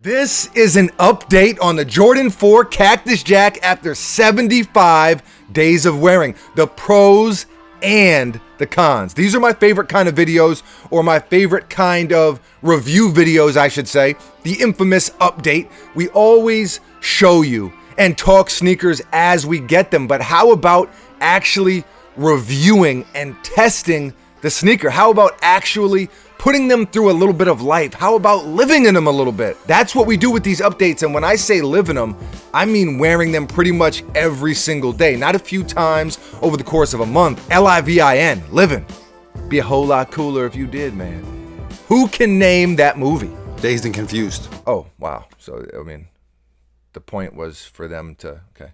This is an update on the Jordan 4 Cactus Jack after 75 days of wearing. The pros and the cons. These are my favorite kind of videos, or my favorite kind of review videos, I should say. The infamous update. We always show you and talk sneakers as we get them, but how about actually reviewing and testing the sneaker? How about actually putting them through a little bit of life? How about living in them a little bit? That's what we do with these updates. And when I say live in them, I mean wearing them pretty much every single day, not a few times over the course of a month. L-I-V-I-N, living. Be a whole lot cooler if you did, man. Who can name that movie? Dazed and Confused. Oh, wow. So, I mean, the point was for them to, okay.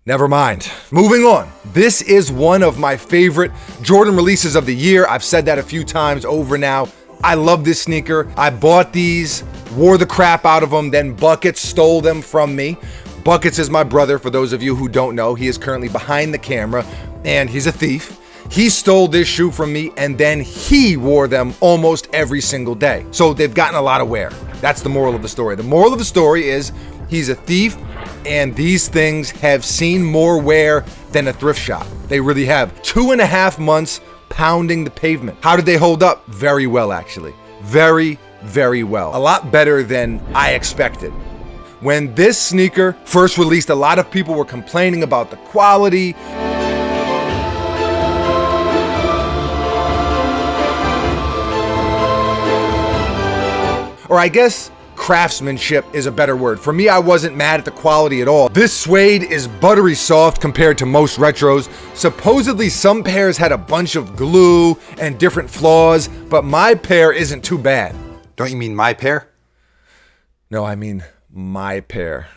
Never mind. Moving on. This is one of my favorite Jordan releases of the year. I've said that a few times over now. I love this sneaker. I bought these, wore the crap out of them, then Buckets stole them from me. Buckets is my brother, for those of you who don't know. He is currently behind the camera, and he's a thief. He stole this shoe from me, and then he wore them almost every single day. So they've gotten a lot of wear. That's the moral of the story. The moral of the story is he's a thief, and these things have seen more wear than a thrift shop. They really have. 2.5 months pounding the pavement. How did they hold up? Very well, actually. Very, very well. A lot better than I expected. When this sneaker first released, a lot of people were complaining about the quality. Or I guess craftsmanship is a better word. For me, I wasn't mad at the quality at all. This suede is buttery soft compared to most retros. Supposedly some pairs had a bunch of glue and different flaws, but my pair isn't too bad. Don't you mean my pair? No, I mean my pair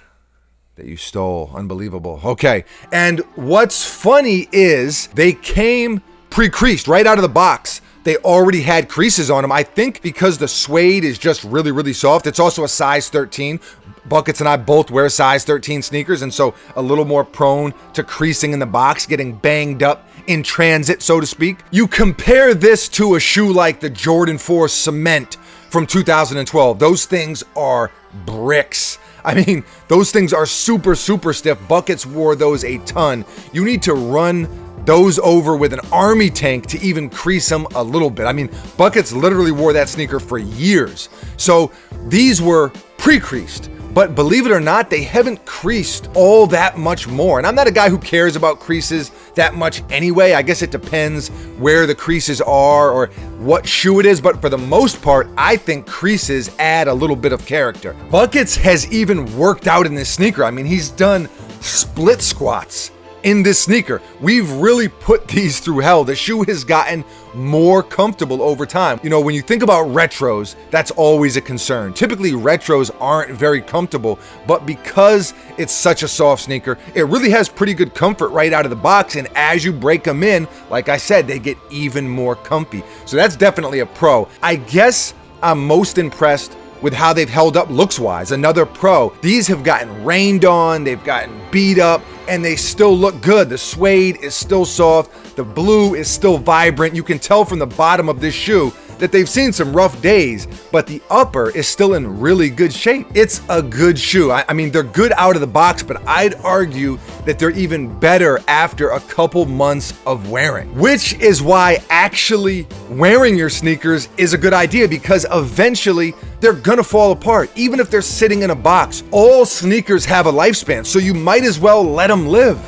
that you stole. Unbelievable. Okay, and what's funny is they came pre-creased right out of the box. They already had creases on them. I think because the suede is just really, really soft. It's also a size 13. Buckets and I both wear size 13 sneakers, and so a little more prone to creasing in the box, getting banged up in transit, so to speak. You compare this to a shoe like the Jordan 4 Cement from 2012. Those things are bricks. I mean, those things are super, super stiff. Buckets wore those a ton. You need to run those over with an army tank to even crease them a little bit. I mean, Buckets literally wore that sneaker for years. So these were pre-creased, but believe it or not, they haven't creased all that much more. And I'm not a guy who cares about creases that much anyway. I guess it depends where the creases are or what shoe it is, but for the most part, I think creases add a little bit of character. Buckets has even worked out in this sneaker. I mean, he's done split squats in this sneaker. We've really put these through hell. The shoe has gotten more comfortable over time. You know, when you think about retros, that's always a concern. Typically, retros aren't very comfortable, but because it's such a soft sneaker, it really has pretty good comfort right out of the box, and as you break them in, like I said, they get even more comfy. So that's definitely a pro. I guess I'm most impressed with how they've held up looks-wise. Another pro. These have gotten rained on, they've gotten beat up, and they still look good. The suede is still soft, the blue is still vibrant. You can tell from the bottom of this shoe that they've seen some rough days, but the upper is still in really good shape. It's a good shoe. I mean, they're good out of the box, but I'd argue that they're even better after a couple months of wearing, which is why actually wearing your sneakers is a good idea, because eventually they're gonna fall apart, even if they're sitting in a box. All sneakers have a lifespan, so you might as well let them live.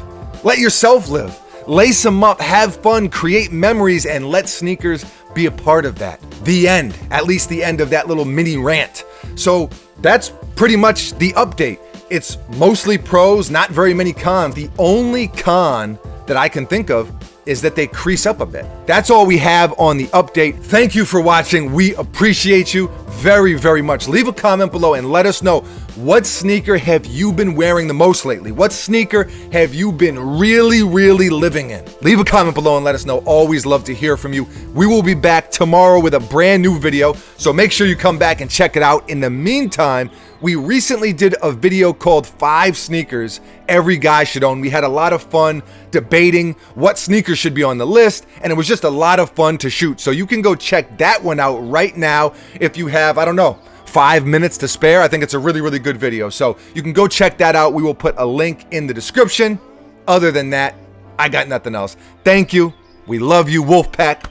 Let yourself live. Lace them up, have fun, create memories, and let sneakers be a part of that. The end, at least the end of that little mini rant. So that's pretty much the update. It's mostly pros, not very many cons. The only con that I can think of is that they crease up a bit. That's all we have on the update. Thank you for watching. We appreciate you very, very much. Leave a comment below and let us know, what sneaker have you been wearing the most lately? What sneaker have you been really, really living in? Leave a comment below and let us know. Always love to hear from you. We will be back tomorrow with a brand new video, so make sure you come back and check it out. In the meantime, we recently did a video called 5 sneakers every guy should own. We had a lot of fun debating what sneakers should be on the list, and it was just a lot of fun to shoot. So you can go check that one out right now if you have, I don't know, 5 minutes to spare. I think it's a really, really good video. So you can go check that out. We will put a link in the description. Other than that, I got nothing else. Thank you. We love you, Wolfpack.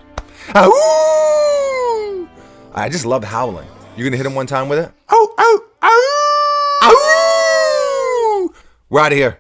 Ow! I just love howling. You gonna hit him one time with it? Ow, ow, ow! Ow! We're out of here.